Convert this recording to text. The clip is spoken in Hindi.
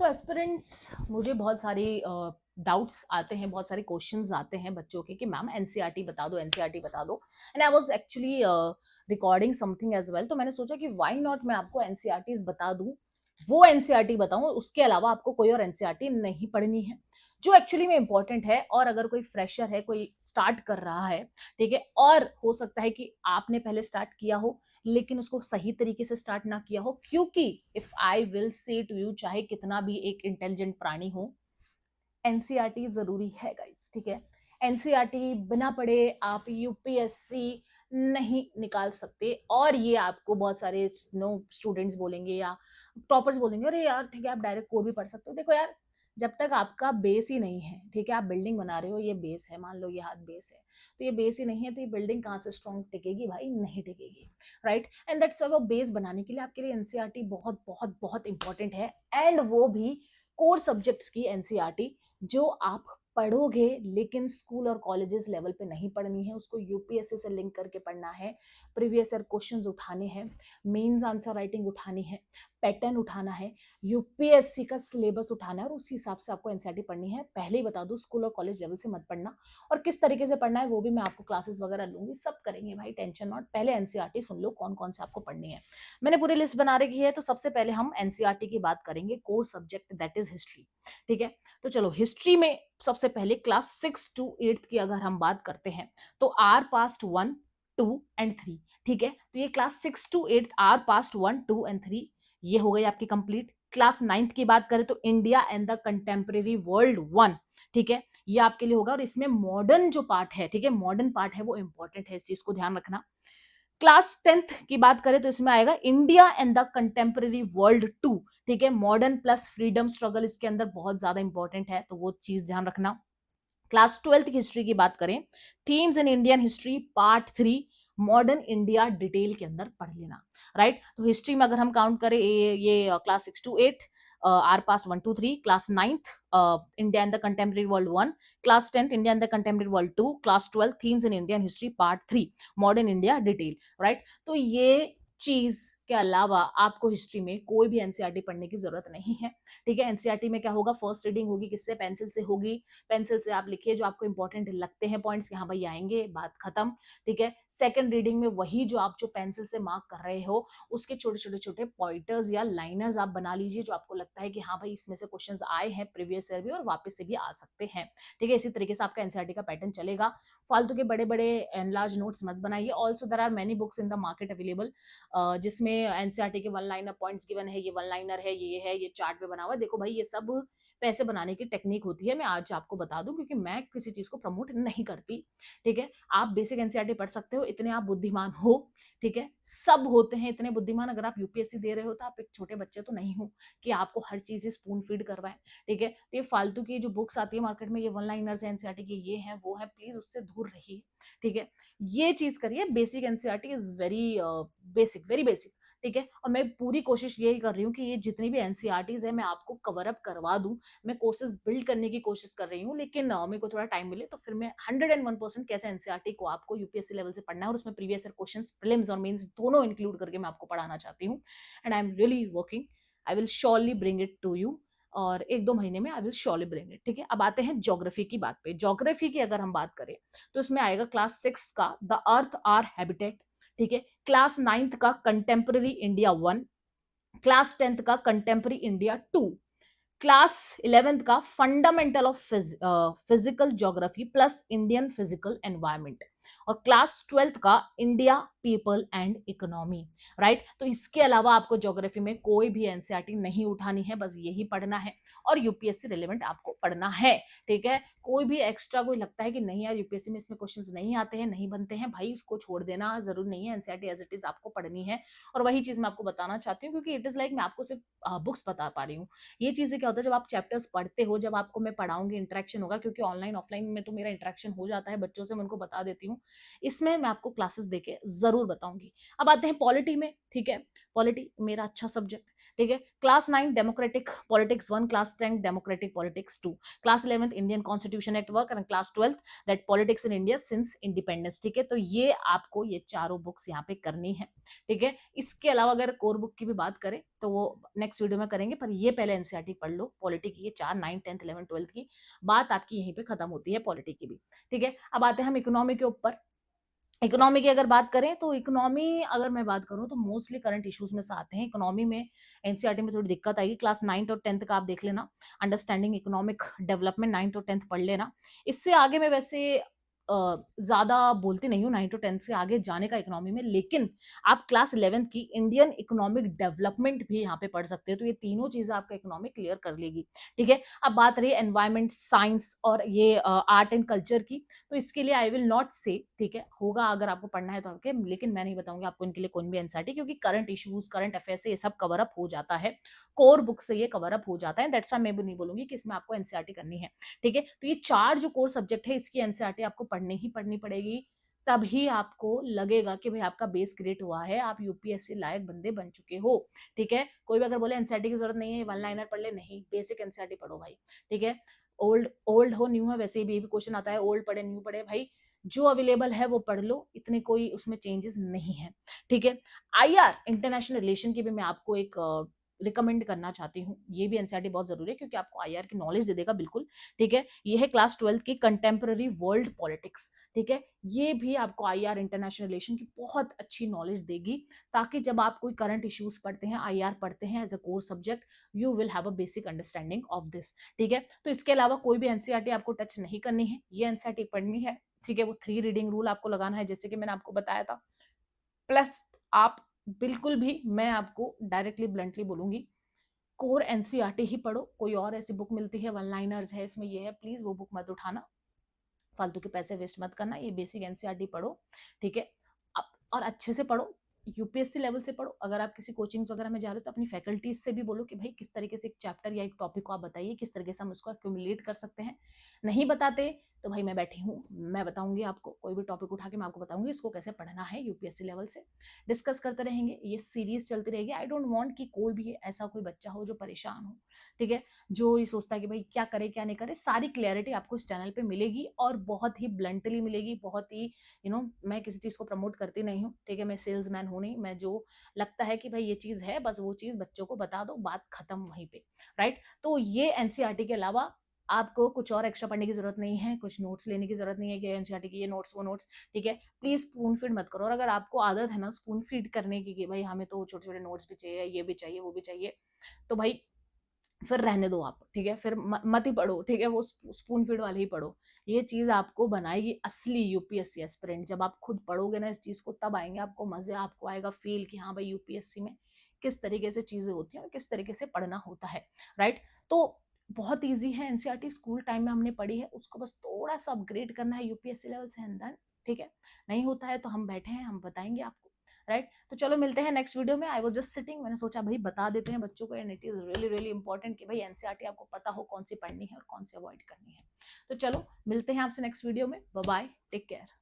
तो एस्पिरेंट्स मुझे बहुत सारे डाउट्स आते हैं, बहुत सारे क्वेश्चंस आते हैं बच्चों के कि मैम एनसीईआरटी बता दो, एनसीईआरटी बता दो। And I was actually recording something as well, तो मैंने सोचा कि व्हाई नॉट मैं आपको एनसीईआरटीज बता दूं, वो एनसीईआरटी बताऊं, उसके अलावा आपको कोई और एनसीईआरटी नहीं पढ़नी है जो एक्चुअली में इंपॉर्टेंट है। और अगर कोई फ्रेशर है, कोई स्टार्ट कर रहा है, ठीक है, और हो सकता है कि आपने पहले स्टार्ट किया हो लेकिन उसको सही तरीके से स्टार्ट ना किया हो, क्योंकि if I will say to you, चाहे कितना भी एक इंटेलिजेंट प्राणी हो, एनसीईआरटी जरूरी है गाइस, ठीक है। एनसीईआरटी बिना पढ़े आप यूपीएससी नहीं निकाल सकते। और ये आपको बहुत सारे नो स्टूडेंट्स बोलेंगे या टॉपर्स बोलेंगे, अरे यार ठीक है आप डायरेक्ट कोड भी पढ़ सकते हो। देखो यार, जब तक आपका बेस ही नहीं है, ठीक है, आप बिल्डिंग बना रहे हो, ये बेस है, मान लो ये हाथ बेस है, तो ये बेस ही नहीं है तो ये बिल्डिंग कहाँ से स्ट्रॉन्ग टिकेगी भाई? नहीं टिकेगी, राइट। एंड दैट्स व्हाई वो बेस बनाने के लिए आपके लिए एनसीईआरटी बहुत बहुत बहुत इंपॉर्टेंट है। एंड वो भी कोर सब्जेक्ट्स की एनसीईआरटी, जो आप पढ़ोगे लेकिन स्कूल और कॉलेजेस लेवल पे नहीं पढ़नी है, उसको यूपीएससी से लिंक करके पढ़ना है, प्रीवियस ईयर क्वेश्चंस उठाने हैं, मेंस आंसर राइटिंग उठानी है, पैटर्न उठाना है, यूपीएससी का सिलेबस उठाना है, और उसी हिसाब से आपको एनसीईआरटी पढ़नी है। पहले ही बता दूं, स्कूल और कॉलेज लेवल से मत पढ़ना। और किस तरीके से पढ़ना है वो भी मैं आपको क्लासेस वगैरह लूंगी, सब करेंगे भाई, टेंशन नॉट। पहले एनसीईआरटी सुन लो कौन कौन से आपको पढ़नी है। मैंने पूरी लिस्ट बना रखी है, तो सबसे पहले हम एनसीईआरटी की बात करेंगे, core subject that is history, ठीक है। तो चलो हिस्ट्री में सबसे पहले क्लास 6 to 8 की अगर हम बात करते हैं, तो आर पास्ट 1, 2 एंड 3, ठीक है। तो ये class 6 to 8 are part 1, 2 and 3 ये हो गई आपकी कंप्लीट। क्लास 9th की बात करें तो India and the contemporary world 1, ठीक है, ये आपके लिए होगा। और इसमें मॉडर्न जो पार्ट है, ठीक है, मॉडर्न पार्ट है वो इंपॉर्टेंट है, इस चीज को ध्यान रखना। क्लास 10th की बात करें तो इसमें आएगा India and the contemporary world 2, ठीक है, मॉडर्न प्लस फ्रीडम स्ट्रगल इसके अंदर बहुत ज्यादा इंपॉर्टेंट है, तो वो चीज ध्यान रखना। क्लास 12th की हिस्ट्री की बात करें, themes in Indian history part 3, modern India detail के अंदर पढ़ लेना, राइट। तो हिस्ट्री में अगर हम काउंट करें ये क्लास 6 to 8 आर पास 1, 2, 3, class 9th India and the contemporary world 1, class 10th India and the contemporary world 2, class 12 themes in Indian history part 3, modern India detail, right. तो ये चीज के अलावा आपको हिस्ट्री में कोई भी एनसीईआरटी पढ़ने की जरूरत नहीं है, ठीक है। एनसीईआरटी में क्या होगा, फर्स्ट रीडिंग होगी, किससे? पेंसिल से होगी। पेंसिल से आप लिखिए जो आपको इंपॉर्टेंट लगते हैं पॉइंट्स, यहाँ भाई आएंगे, बात खत्म, ठीक है। सेकंड रीडिंग में वही जो आप जो पेंसिल से मार्क कर रहे हो, उसके छोटे छोटे छोटे पॉइंटर्स या लाइनर्स आप बना लीजिए, जो आपको लगता है कि हाँ भाई इसमें से क्वेश्चन आए हैं प्रीवियस ईयर भी और वापस से भी आ सकते हैं, ठीक है। इसी तरीके से आपका एनसीईआरटी का पैटर्न चलेगा। फालतू के बड़े बड़े एनलार्ज नोट्स मत बनाइए। Also there are many books in the market available, जिसमें एनसीईआरटी के वन लाइनर पॉइंट्स गिवन है, ये वन लाइनर है, ये चार्ट पे बना हुआ है। देखो भाई ये सब पैसे बनाने की टेक्निक होती है, मैं आज आपको बता दूं, क्योंकि मैं किसी चीज को प्रमोट नहीं करती, ठीक है। आप बेसिक एनसीईआरटी पढ़ सकते हो, इतने आप बुद्धिमान हो, ठीक है, सब होते हैं इतने बुद्धिमान। अगर आप यूपीएससी दे रहे हो तो आप एक छोटे बच्चे तो नहीं हो कि आपको हर चीज स्पून फीड करवाए, ठीक है। तो ये फालतू की जो बुक्स आती है मार्केट में, ये वन लाइनर्स है एनसीईआरटी के, ये है वो है, प्लीज उससे दूर रहिए, ठीक है। ये चीज करिए, basic NCERT is very basic, very basic, ठीक है। और मैं पूरी कोशिश यही कर रही हूँ कि ये जितनी भी एनसीईआरटीज है मैं आपको कवर अप करवा दूं। मैं कोर्सेज बिल्ड करने की कोशिश कर रही हूँ, लेकिन मेरे को थोड़ा टाइम मिले तो फिर मैं 101% कैसे एनसीईआरटी को आपको यूपीएससी लेवल से पढ़ना है और उसमें प्रीवियस ईयर क्वेश्चंस, प्रीलिम्स और मेंस दोनों इंक्लूड करके मैं आपको पढ़ाना चाहती हूँ। And I am really working, I will surely bring it to you, और 1-2 महीने में I will surely bring it, ठीक है। अब आते हैं ज्योग्राफी की बात पे। ज्योग्राफी की अगर हम बात करें तो इसमें आएगा क्लास 6 का द अर्थ आर हैबिटेट, ठीक है। क्लास 9th का कंटेम्प्रेरी इंडिया 1, क्लास 10th का कंटेम्प्रेरी इंडिया 2, क्लास 11th का fundamental of physical geography plus Indian physical environment, और क्लास 12th का India people and economy, right. तो इसके अलावा आपको ज्योग्राफी में कोई भी एनसीईआरटी नहीं उठानी है, बस यही पढ़ना है और यूपीएससी रिलेवेंट आपको पढ़ना है, ठीक है। कोई भी एक्स्ट्रा कोई लगता है कि नहीं यार यूपीएससी में इसमें क्वेश्चंस नहीं आते हैं, नहीं बनते हैं, भाई उसको छोड़ देना, जरूर नहीं है। एनसीईआरटी एज इट इज आपको पढ़नी है, और वही चीज मैं आपको बताना चाहती हूँ, क्योंकि इट इज लाइक मैं आपको सिर्फ बुक्स बता पा रही हूँ। ये चीजें क्या होता है, जब आप चैप्टर्स पढ़ते हो, जब आपको मैं पढ़ाऊंगी, इंटरेक्शन होगा, क्योंकि ऑनलाइन ऑफलाइन में तो मेरा इंटरेक्शन हो जाता है बच्चों से, मैं उनको बता देती हूँ, इसमें मैं आपको क्लासेस देके जरूर बताऊंगी। अब आते हैं पॉलिटी में, ठीक है। पॉलिटी मेरा अच्छा सब्जेक्ट, ठीक है। Class 9 democratic politics 1, class 10 democratic politics 2, class 11 Indian constitution at work and class 12 that politics in India since independence. ठीक है, तो ये आपको ये चारों बुक्स यहाँ पे करनी है। ठीक है, इसके अलावा अगर कोर बुक की भी बात करें तो वो नेक्स्ट वीडियो में करेंगे, पर ये पहले एनसीईआरटी पढ़ लो पॉलिटी की, ये 4 9 10 11 12 की बात आपकी यहीं पे खत्म होती है पॉलिटी की भी। ठीक है, अब आते हैं हम इकोनॉमी के ऊपर। इकोनॉमी की अगर बात करें तो इकोनॉमी अगर मैं बात करूं तो मोस्टली करंट इश्यूज में से आते हैं। इकोनॉमी में एनसीईआरटी में थोड़ी दिक्कत आएगी। क्लास 9 और 10 का आप देख लेना, अंडरस्टैंडिंग इकोनॉमिक डेवलपमेंट 9 और 10 पढ़ लेना। इससे आगे मैं वैसे ज्यादा बोलती नहीं हूँ 9 to 10 से आगे जाने का इकोनॉमी में, लेकिन आप क्लास 11 की इंडियन इकोनॉमिक डेवलपमेंट भी यहाँ पे पढ़ सकते हो, तो ये तीनों चीजें आपका इकोनॉमिक क्लियर कर लेगी। ठीक है, अब बात रही एनवायरमेंट साइंस और ये आर्ट एंड कल्चर की, तो इसके लिए आई विल नॉट से, ठीक है, होगा अगर आपको पढ़ना है तो आपके, लेकिन मैं नहीं बताऊंगी आपको इनके लिए कोई भी एनसीईआरटी, क्योंकि करंट इश्यूज करंट अफेयर से ये सब कवर अप हो जाता है, कोर बुक से ये कवर अप हो जाता है। दैट्स व्हाई मैं भी नहीं बोलूंगी कि इसमें आपको एनसीईआरटी करनी है। ठीक है, तो ये 4 जो कोर सब्जेक्ट है इसकी एनसीईआरटी आपको पढ़नी ही पढ़नी पड़ेगी, तभी आपको लगेगा कि भाई आपका बेस क्रिएट हुआ है, आप यूपीएससी लायक बंदे बन चुके हो। ठीक है, कोई भी अगर बोले एनसीईआरटी की जरूरत नहीं है, वन लाइनर पढ़ ले, नहीं, बेसिक एनसीईआरटी पढ़ो भाई। ठीक है, ओल्ड ओल्ड हो न्यू है, वैसे भी क्वेश्चन आता है, ओल्ड पढ़े न्यू पढ़े, भाई जो अवेलेबल है वो पढ़ लो, इतने कोई उसमें चेंजेस नहीं है। ठीक है, आईआर इंटरनेशनल रिलेशन की भी मैं आपको एक रिकमेंड करना चाहती हूँ, ये भी एनसीईआरटी बहुत जरूरी है क्योंकि आपको आईआर की नॉलेज दे देगा बिल्कुल। ठीक है, ये है क्लास 12 की कंटेम्प्रेरी वर्ल्ड पॉलिटिक्स। ठीक है, ये भी आपको आईआर इंटरनेशनल रिलेशन की बहुत अच्छी नॉलेज देगी, ताकि जब आप कोई करंट इश्यूज पढ़ते हैं, आईआर पढ़ते हैं as a core subject, you will have a basic understanding of this. ठीक है, तो इसके अलावा कोई भी एनसीईआरटी आपको टच नहीं करनी है, ये एनसीईआरटी पढ़नी है। ठीक है, वो 3 रीडिंग रूल आपको लगाना है जैसे कि मैंने आपको बताया था, प्लस आप बिल्कुल भी, मैं आपको डायरेक्टली ब्लंटली बोलूंगी, कोर एनसीईआरटी ही पढ़ो। कोई और ऐसी बुक मिलती है वन लाइनर्स है इसमें ये है, प्लीज वो बुक मत उठाना, फालतू के पैसे वेस्ट मत करना, ये बेसिक एनसीईआरटी पढ़ो। ठीक है, और अच्छे से पढ़ो, यूपीएससी लेवल से पढ़ो। अगर आप किसी कोचिंग्स वगैरह में जा रहे हो तो अपनी फैकल्टीज से भी बोलो कि भाई किस तरीके से एक चैप्टर या एक टॉपिक को आप बताइए, किस तरीके से हम उसको एक्यूमुलेट कर सकते हैं। नहीं बताते तो भाई मैं बैठी हूँ, मैं बताऊंगी आपको, कोई भी टॉपिक उठा के मैं आपको बताऊंगी इसको कैसे पढ़ना है, यूपीएससी लेवल से डिस्कस करते रहेंगे, ये सीरीज चलती रहेगी। आई डोंट वांट कि कोई भी ऐसा कोई बच्चा हो जो परेशान हो। ठीक है, जो ये सोचता है कि भाई क्या करे क्या नहीं करे, सारी क्लैरिटी आपको इस चैनल पे मिलेगी और बहुत ही ब्लंटली मिलेगी, बहुत ही मैं किसी चीज को प्रमोट करती नहीं हूँ। ठीक है, मैं सेल्समैन हूँ नहीं, मैं जो लगता है कि भाई ये चीज है बस वो चीज बच्चों को बता दो, बात खत्म वहीं पे। राइट, तो ये एनसीईआरटी के अलावा आपको कुछ और एक्स्ट्रा पढ़ने की जरूरत नहीं है, कुछ नोट्स लेने की जरूरत नहीं है कि एनसीईआरटी की ये नोट्स वो नोट्स। ठीक है, प्लीज स्पून फीड मत करो, और अगर आपको आदत है ना स्पून फीड करने की कि भाई हमें तो छोटे छोटे नोट्स भी चाहिए, ये भी चाहिए वो भी चाहिए, तो भाई फिर रहने दो आप। ठीक है, फिर मत ही पढ़ो। ठीक है, वो स्पून फीड वाले ही पढ़ो। ये चीज आपको बनाएगी असली यूपीएससी एस्पिरेंट। जब आप खुद पढ़ोगे ना इस चीज को, तब आएंगे आपको मजे, आपको आएगा फील कि हाँ भाई यूपीएससी में किस तरीके से चीजें होती हैं और किस तरीके से पढ़ना होता है। राइट, तो बहुत ईजी है एनसीईआरटी, स्कूल टाइम में हमने पढ़ी है, उसको बस थोड़ा सा अपग्रेड करना है यूपीएससी लेवल से एंड देन ठीक है। नहीं होता है तो हम बैठे हैं, हम बताएंगे आपको। राइट, तो चलो मिलते हैं नेक्स्ट वीडियो में। आई वाज जस्ट सिटिंग, मैंने सोचा भाई बता देते हैं बच्चों को, and it is really really important कि भाई एनसीईआरटी आपको पता हो कौन सी पढ़नी है और कौन सी अवॉइड करनी है। तो चलो मिलते हैं आपसे नेक्स्ट वीडियो में, बाय बाय, टेक केयर।